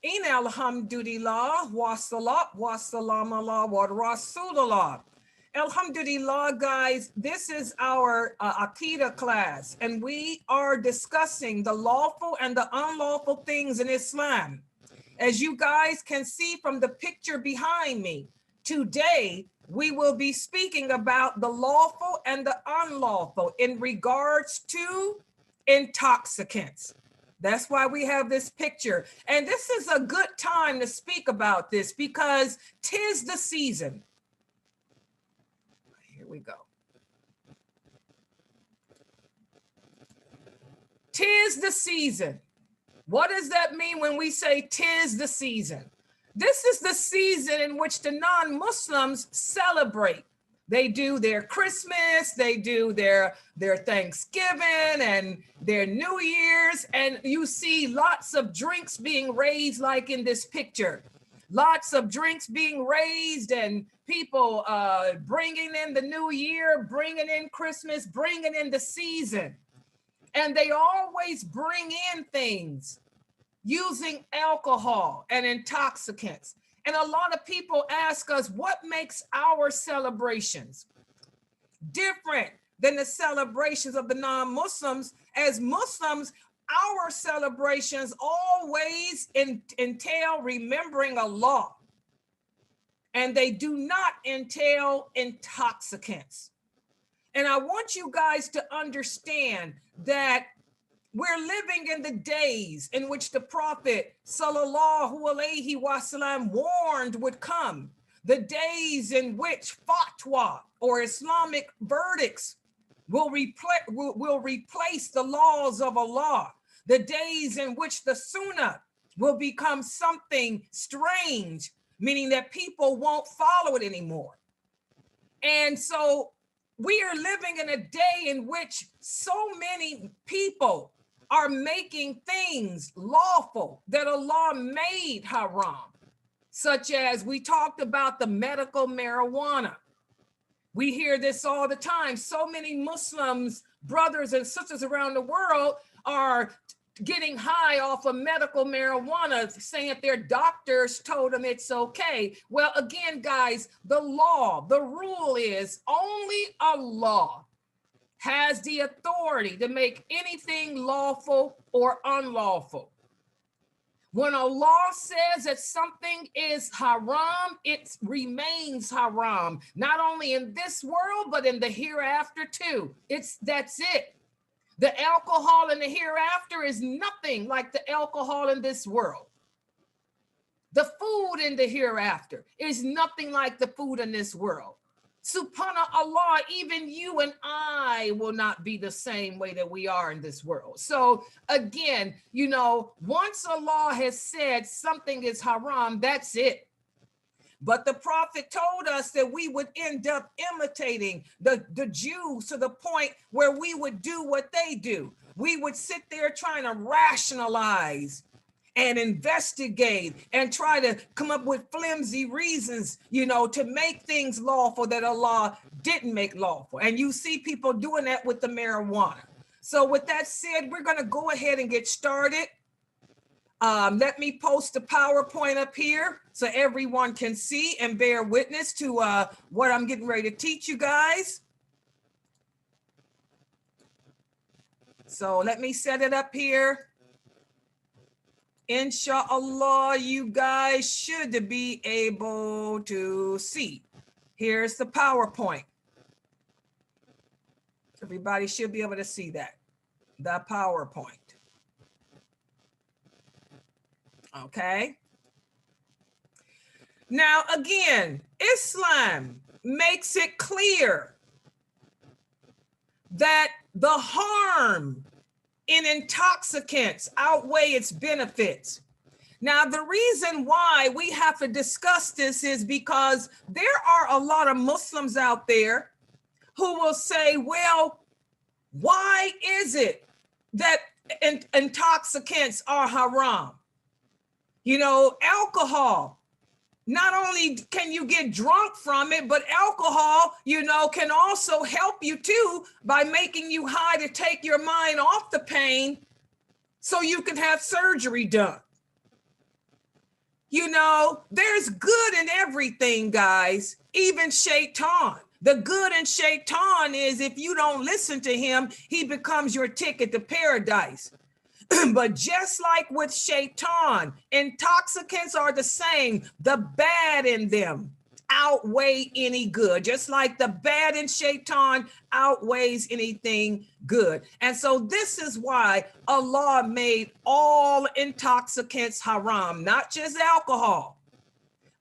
In alhamdulillah, wa salat, wa salam Allah, wa rasulullah. Alhamdulillah, guys, this is our Aqidah class, and we are discussing the lawful and the unlawful things in Islam. As you guys can see from the picture behind me, today we will be speaking about the lawful and the unlawful in regards to intoxicants. That's why we have this picture. And this is a good time to speak about this because 'tis the season. Here we go. 'Tis the season. What does that mean when we say 'tis the season? This is the season in which the non-Muslims celebrate. They do their Christmas, they do their Thanksgiving and their New Year's, and you see lots of drinks being raised like in this picture. Lots of drinks being raised and people bringing in the new year, bringing in Christmas, bringing in the season. And they always bring in things using alcohol and intoxicants. And a lot of people ask us, what makes our celebrations different than the celebrations of the non-Muslims? As Muslims, our celebrations always entail remembering Allah, and they do not entail intoxicants. And I want you guys to understand that we're living in the days in which the Prophet sallallahu alaihi wasallam warned would come. The days in which fatwa or Islamic verdicts will replace the laws of Allah. The days in which the Sunnah will become something strange, meaning that people won't follow it anymore. And so we are living in a day in which so many people are making things lawful that Allah made haram, such as we talked about the medical marijuana. We hear this all the time. So many Muslims, brothers and sisters around the world are getting high off of medical marijuana, saying that their doctors told them it's okay. Well, again, guys, the law, the rule is only Allah has the authority to make anything lawful or unlawful. When Allah says that something is haram, it remains haram, not only in this world, but in the hereafter too. That's it. The alcohol in the hereafter is nothing like the alcohol in this world. The food in the hereafter is nothing like the food in this world. SubhanAllah, even you and I will not be the same way that we are in this world. So again, you know, once Allah has said something is haram, that's it. But the Prophet told us that we would end up imitating the Jews to the point where we would do what they do. We would sit there trying to rationalize and investigate and try to come up with flimsy reasons, you know, to make things lawful that Allah didn't make lawful. And you see people doing that with the marijuana. So with that said, we're going to go ahead and get started. Let me post the PowerPoint up here so everyone can see and bear witness to what I'm getting ready to teach you guys. So let me set it up here. Inshallah, you guys should be able to see. Here's the PowerPoint. Everybody should be able to see that, the PowerPoint. Okay. Now, again, Islam makes it clear that the harm in intoxicants outweigh its benefits. Now, the reason why we have to discuss this is because there are a lot of Muslims out there who will say, well, why is it that intoxicants are haram? You know, alcohol, not only can you get drunk from it, but alcohol, you know, can also help you too by making you high to take your mind off the pain so you can have surgery done. You know, there's good in everything, guys, even Shaitan. The good in Shaitan is if you don't listen to him, he becomes your ticket to paradise. But just like with Shaitan, intoxicants are the same. The bad in them outweigh any good, just like the bad in Shaitan outweighs anything good. And so this is why Allah made all intoxicants haram, not just alcohol,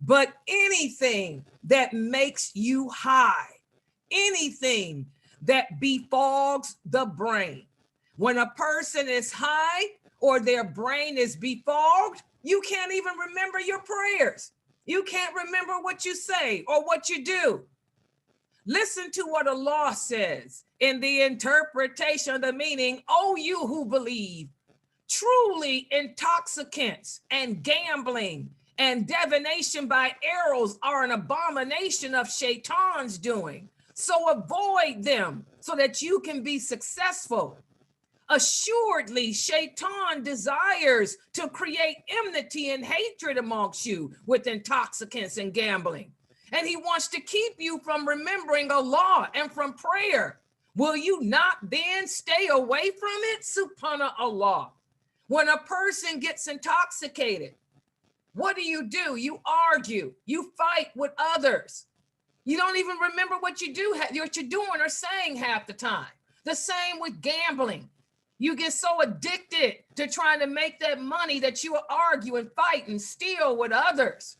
but anything that makes you high, anything that befogs the brain. When a person is high or their brain is befogged, you can't even remember your prayers. You can't remember what you say or what you do. Listen to what Allah says in the interpretation of the meaning. O you who believe, truly intoxicants and gambling and divination by arrows are an abomination of Shaitan's doing. So avoid them so that you can be successful. Assuredly, Shaitan desires to create enmity and hatred amongst you with intoxicants and gambling. And he wants to keep you from remembering Allah and from prayer. Will you not then stay away from it? Subhanallah. When a person gets intoxicated, what do? You argue, you fight with others. You don't even remember what you do, what you're doing or saying half the time. The same with gambling. You get so addicted to trying to make that money that you argue and fight and steal with others.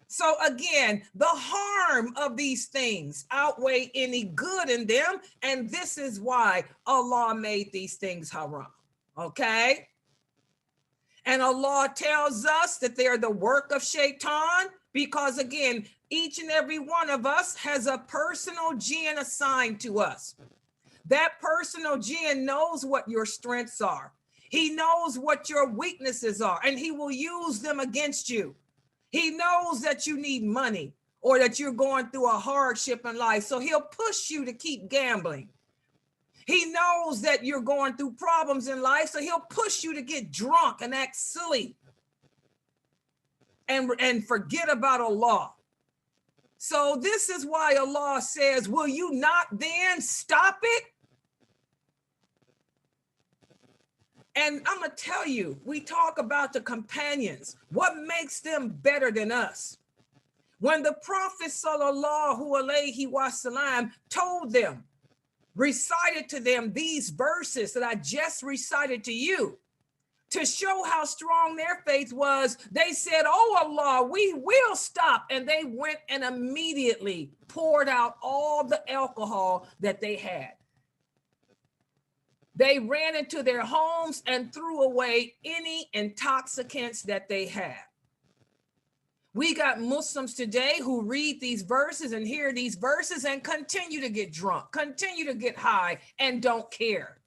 So again, the harm of these things outweigh any good in them. And this is why Allah made these things haram. Okay? And Allah tells us that they are the work of Shaitan because, again, each and every one of us has a personal jinn assigned to us. That personal jinn knows what your strengths are. He knows what your weaknesses are, and he will use them against you. He knows that you need money or that you're going through a hardship in life, so he'll push you to keep gambling. He knows that you're going through problems in life, so he'll push you to get drunk and act silly and forget about Allah. So this is why Allah says, will you not then stop it? And I'm going to tell you, we talk about the companions. What makes them better than us? When the Prophet sallallahu alaihi wasallam told them, recited to them these verses that I just recited to you, to show how strong their faith was, they said, oh Allah, we will stop. And they went and immediately poured out all the alcohol that they had. They ran into their homes and threw away any intoxicants that they had. We got Muslims today who read these verses and hear these verses and continue to get drunk, continue to get high, and don't care.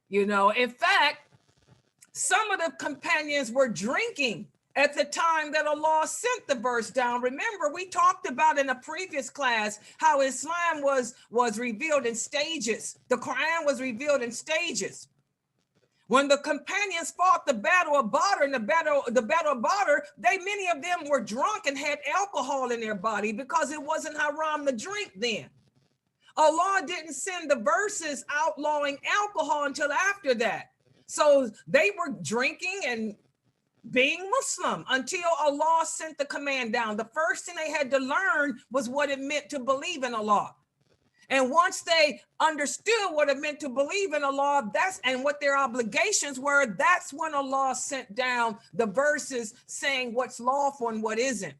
You know, in fact, some of the companions were drinking at the time that Allah sent the verse down. Remember, we talked about in a previous class how Islam was revealed in stages. The Quran was revealed in stages. When the companions fought the battle of Badr, and the battle of Badr, many of them were drunk and had alcohol in their body because it wasn't haram to drink then. Allah didn't send the verses outlawing alcohol until after that. So they were drinking and being Muslim until Allah sent the command down. The first thing they had to learn was what it meant to believe in Allah. And once they understood what it meant to believe in Allah, and what their obligations were, that's when Allah sent down the verses saying what's lawful and what isn't.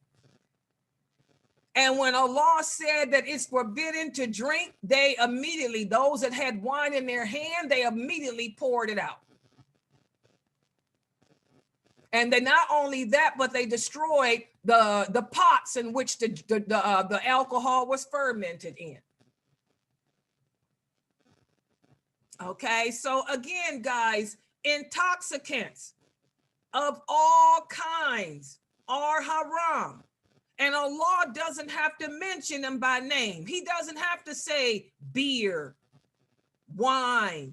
And when Allah said that it's forbidden to drink, those that had wine in their hand, they immediately poured it out. And they not only that, but they destroyed the pots in which the alcohol was fermented in. Okay, so again, guys, intoxicants of all kinds are haram. And Allah doesn't have to mention them by name. He doesn't have to say beer, wine,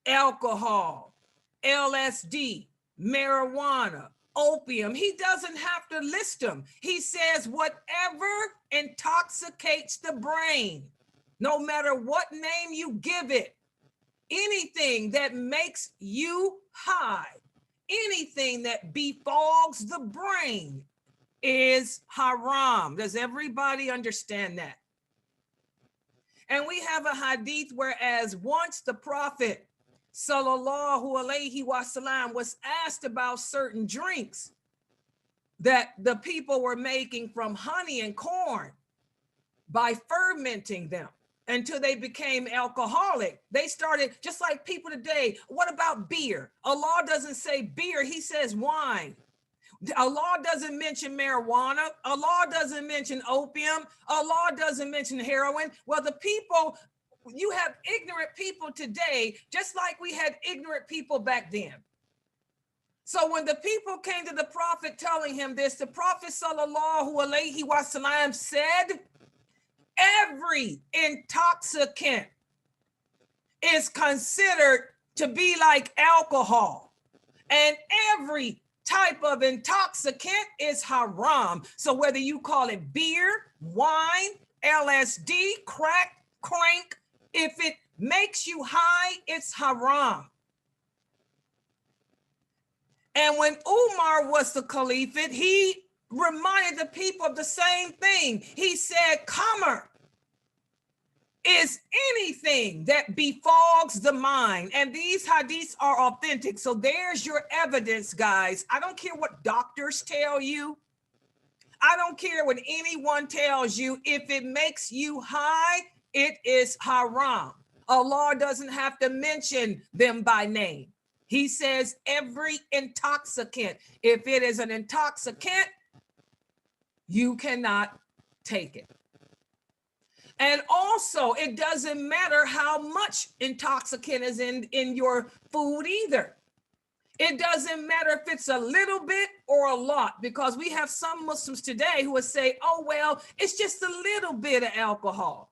alcohol, LSD, marijuana, opium. He doesn't have to list them. He says whatever intoxicates the brain, no matter what name you give it, anything that makes you high, anything that befogs the brain is haram. Does everybody understand that? And we have a hadith whereas once the Prophet sallallahu alaihi wasallam was asked about certain drinks that the people were making from honey and corn by fermenting them until they became alcoholic. They started just like people today. What about beer? Allah doesn't say beer, he says wine. Allah doesn't mention marijuana. Allah doesn't mention opium. Allah doesn't mention heroin. Well, the people, you have ignorant people today, just like we had ignorant people back then. So when the people came to the Prophet telling him this, the Prophet sallallahu alaihi wasallam said, every intoxicant is considered to be like alcohol, and every type of intoxicant is haram. So whether you call it beer, wine, LSD, crack, crank, if it makes you high, it's haram. And when Umar was the caliphate, he reminded the people of the same thing. He said, Khamr is anything that befogs the mind. And these hadiths are authentic. So there's your evidence, guys. I don't care what doctors tell you. I don't care what anyone tells you. If it makes you high, it is haram. Allah doesn't have to mention them by name. He says every intoxicant. If it is an intoxicant, you cannot take it. And also, it doesn't matter how much intoxicant is in your food either. It doesn't matter if it's a little bit or a lot, because we have some Muslims today who would say, oh, well, it's just a little bit of alcohol.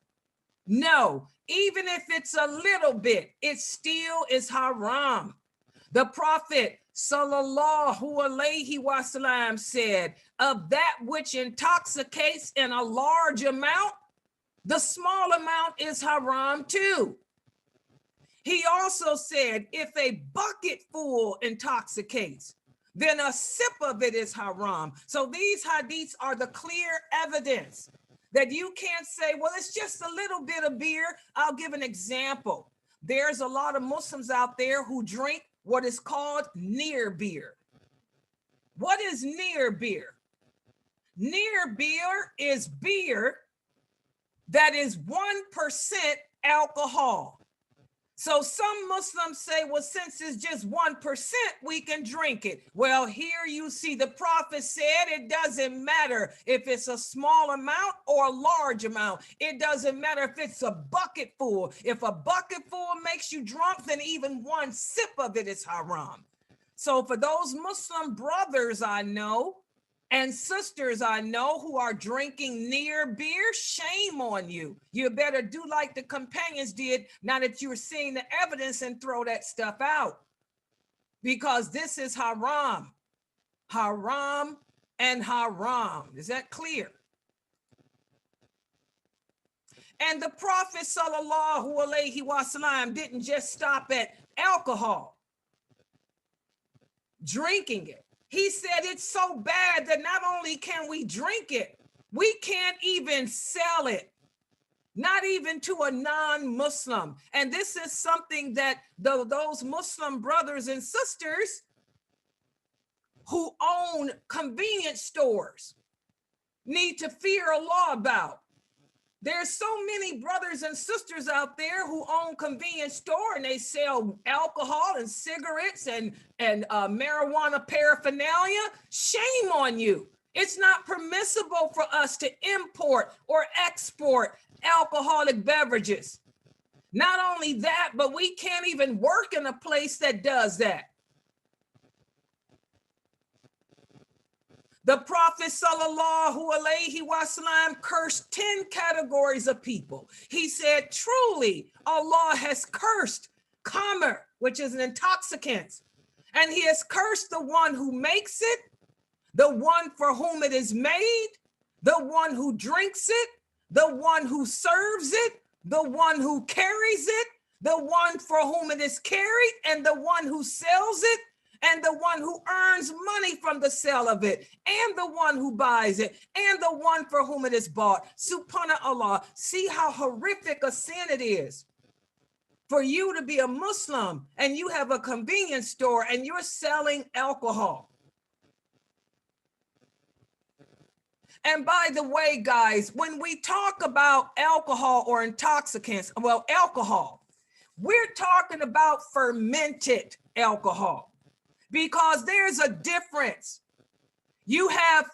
No, even if it's a little bit, it still is haram. The Prophet sallallahu alaihi wasallam said, of that which intoxicates in a large amount, the small amount is haram too. He also said, if a bucket full intoxicates, then a sip of it is haram. So these hadiths are the clear evidence that you can't say, well, it's just a little bit of beer. I'll give an example. There's a lot of Muslims out there who drink what is called near beer. What is near beer? Near beer is beer that is 1% alcohol. So some Muslims say, well, since it's just 1%, we can drink it. Well, here you see the Prophet said it doesn't matter if it's a small amount or a large amount. It doesn't matter if it's a bucket full. If a bucket full makes you drunk, then even one sip of it is haram. So for those Muslim brothers I know and sisters I know who are drinking near beer, shame on you. You better do like the companions did now that you're seeing the evidence and throw that stuff out. Because this is haram. Haram and haram. Is that clear? And the Prophet sallallahu alaihi wasallam didn't just stop at alcohol, drinking it. He said it's so bad that not only can we drink it, we can't even sell it, not even to a non-Muslim. And this is something that those Muslim brothers and sisters who own convenience stores need to fear Allah about. There's so many brothers and sisters out there who own convenience store and they sell alcohol and cigarettes and marijuana paraphernalia. Shame on you. It's not permissible for us to import or export alcoholic beverages. Not only that, but we can't even work in a place that does that. The Prophet sallallahu alaihi wasallam cursed 10 categories of people. He said, truly, Allah has cursed Khamr, which is an intoxicant, And he has cursed the one who makes it, the one for whom it is made, the one who drinks it, the one who serves it, the one who carries it, the one for whom it is carried, and the one who sells it, and the one who earns money from the sale of it, and the one who buys it, and the one for whom it is bought. Subhanallah, see how horrific a sin it is for you to be a Muslim and you have a convenience store and you're selling alcohol. And by the way, guys, when we talk about alcohol or intoxicants, well, alcohol, we're talking about fermented alcohol because there's a difference. You have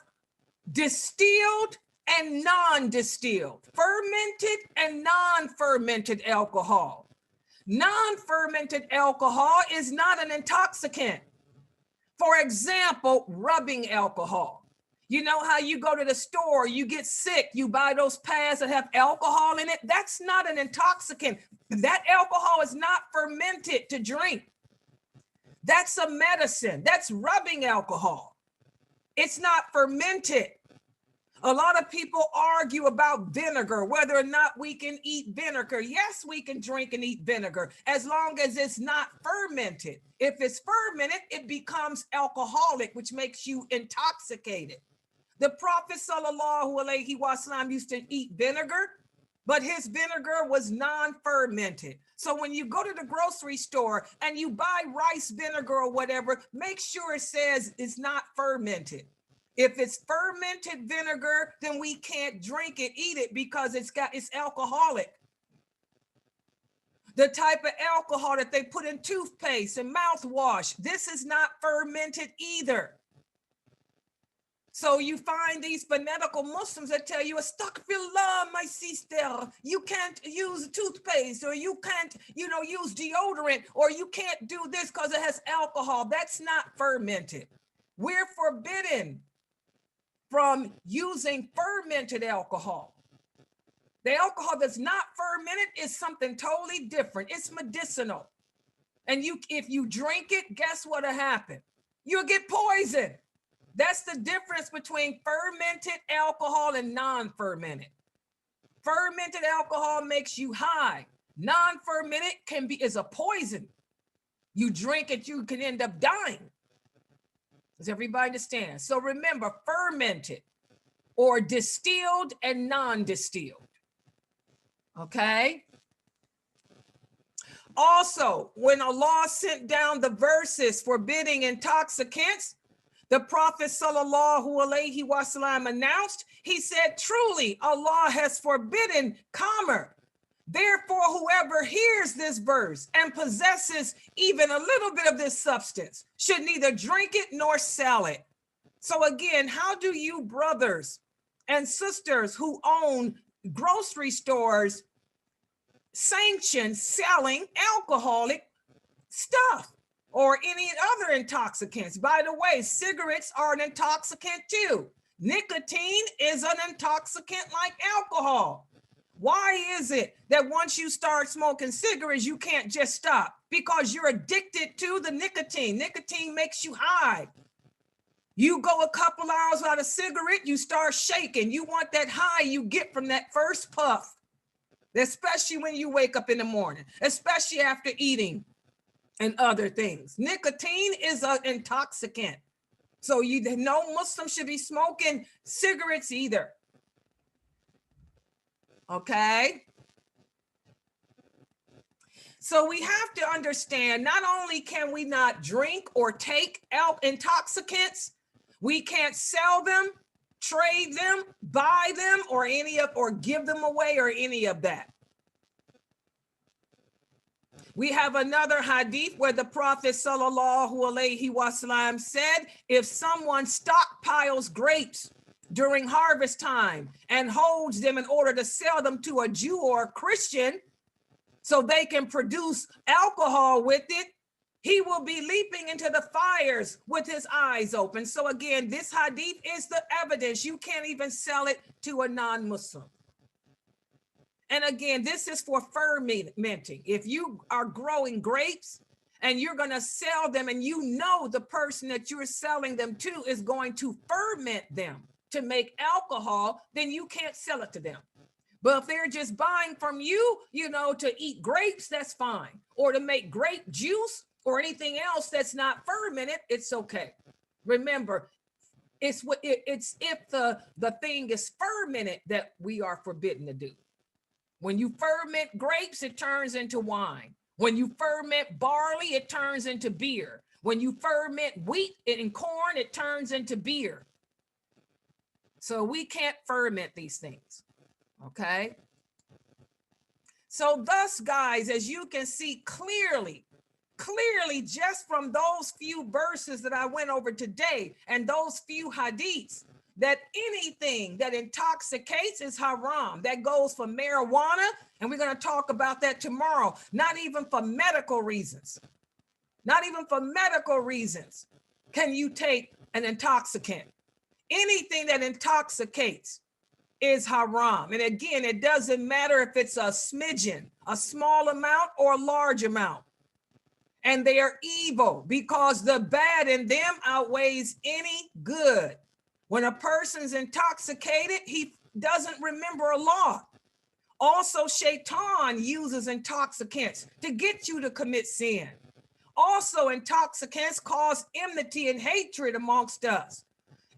distilled and non-distilled, fermented and non-fermented alcohol. Non-fermented alcohol is not an intoxicant. For example, rubbing alcohol. You know how you go to the store, you get sick, you buy those pads that have alcohol in it? That's not an intoxicant. That alcohol is not fermented to drink. That's a medicine. That's rubbing alcohol. It's not fermented. A lot of people argue about vinegar, whether or not we can eat vinegar. Yes, we can drink and eat vinegar as long as it's not fermented. If it's fermented, it becomes alcoholic, which makes you intoxicated. The Prophet sallallahu alaihi wasallam used to eat vinegar, but his vinegar was non-fermented. So when you go to the grocery store and you buy rice vinegar or whatever, make sure it says it's not fermented. If it's fermented vinegar, then we can't drink it, eat it, because it's alcoholic. The type of alcohol that they put in toothpaste and mouthwash, this is not fermented either. So you find these fanatical Muslims that tell you, astaghfirullah, my sister, you can't use toothpaste, or you can't, use deodorant, or you can't do this because it has alcohol. That's not fermented. We're forbidden from using fermented alcohol. The alcohol that's not fermented is something totally different. It's medicinal. And if you drink it, guess what'll happen? You'll get poisoned. That's the difference between fermented alcohol and non-fermented. Fermented alcohol makes you high. Non-fermented is a poison. You drink it, you can end up dying. Does everybody understand? So remember, fermented or distilled and non-distilled. Okay? Also, when Allah sent down the verses forbidding intoxicants, the Prophet sallallahu alaihi wasallam announced, he said, truly, Allah has forbidden khamr. Therefore, whoever hears this verse and possesses even a little bit of this substance should neither drink it nor sell it. So again, how do you brothers and sisters who own grocery stores sanction selling alcoholic stuff or any other intoxicants? By the way, cigarettes are an intoxicant too. Nicotine is an intoxicant like alcohol. Why is it that once you start smoking cigarettes, you can't just stop? Because you're addicted to the nicotine. Nicotine makes you high. You go a couple hours without a cigarette, you start shaking. You want that high you get from that first puff, especially when you wake up in the morning, especially after eating and other things. Nicotine is an intoxicant. So no Muslim should be smoking cigarettes either. Okay? So we have to understand, not only can we not drink or take intoxicants, we can't sell them, trade them, buy them, or give them away, or any of that. We have another hadith where the Prophet sallallahu alaihi wasallam said, if someone stockpiles grapes during harvest time and holds them in order to sell them to a Jew or a Christian so they can produce alcohol with it, he will be leaping into the fires with his eyes open. So again, this hadith is the evidence. You can't even sell it to a non-Muslim. And again, this is for fermenting. If you are growing grapes and you're going to sell them, and you know the person that you're selling them to is going to ferment them to make alcohol, then you can't sell it to them. But if they're just buying from you, you know, to eat grapes, that's fine. Or to make grape juice or anything else that's not fermented, it's okay. Remember, it's if the thing is fermented that we are forbidden to do. When you ferment grapes, it turns into wine. When you ferment barley, it turns into beer. When you ferment wheat and corn, it turns into beer. So we can't ferment these things. Okay. So thus, guys, as you can see clearly, just from those few verses that I went over today and those few hadiths, that anything that intoxicates is haram. That goes for marijuana, and we're going to talk about that tomorrow. Not even for medical reasons. Not even for medical reasons can you take an intoxicant. Anything that intoxicates is haram. And again, it doesn't matter if it's a smidgen, a small amount or a large amount. And they are evil because the bad in them outweighs any good. When a person's intoxicated, he doesn't remember Allah. Also, Shaitan uses intoxicants to get you to commit sin. Also, intoxicants cause enmity and hatred amongst us.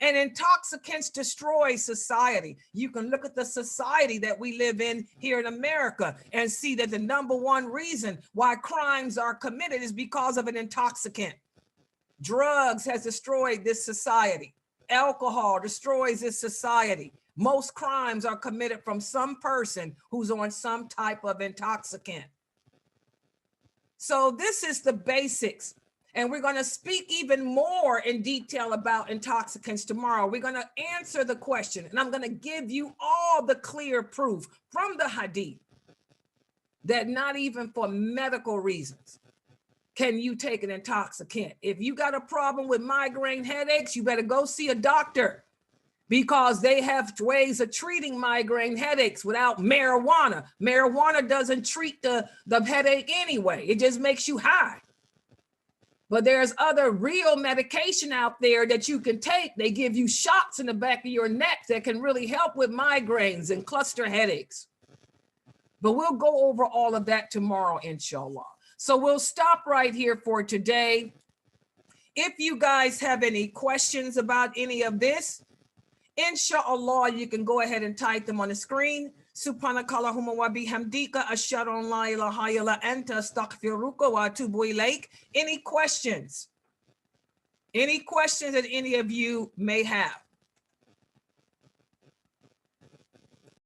And intoxicants destroy society. You can look at the society that we live in here in America and see that the number one reason why crimes are committed is because of an intoxicant. Drugs has destroyed this society. Alcohol destroys this society. Most crimes are committed from some person who's on some type of intoxicant. So this is the basics. And we're going to speak even more in detail about intoxicants tomorrow. We're going to answer the question, and I'm going to give you all the clear proof from the hadith that not even for medical reasons can you take an intoxicant. If you got a problem with migraine headaches, you better go see a doctor, because they have ways of treating migraine headaches without marijuana. Marijuana doesn't treat the headache anyway. It just makes you high. But there's other real medication out there that you can take. They give you shots in the back of your neck that can really help with migraines and cluster headaches. But we'll go over all of that tomorrow, inshallah. So we'll stop right here for today. If you guys have any questions about any of this, inshallah, you can go ahead and type them on the screen. Subhanakallahumma wa bihamdika ashhadu an la ilaha illa anta astaghfiruka wa atubu ilaik. Any questions? Any questions that any of you may have?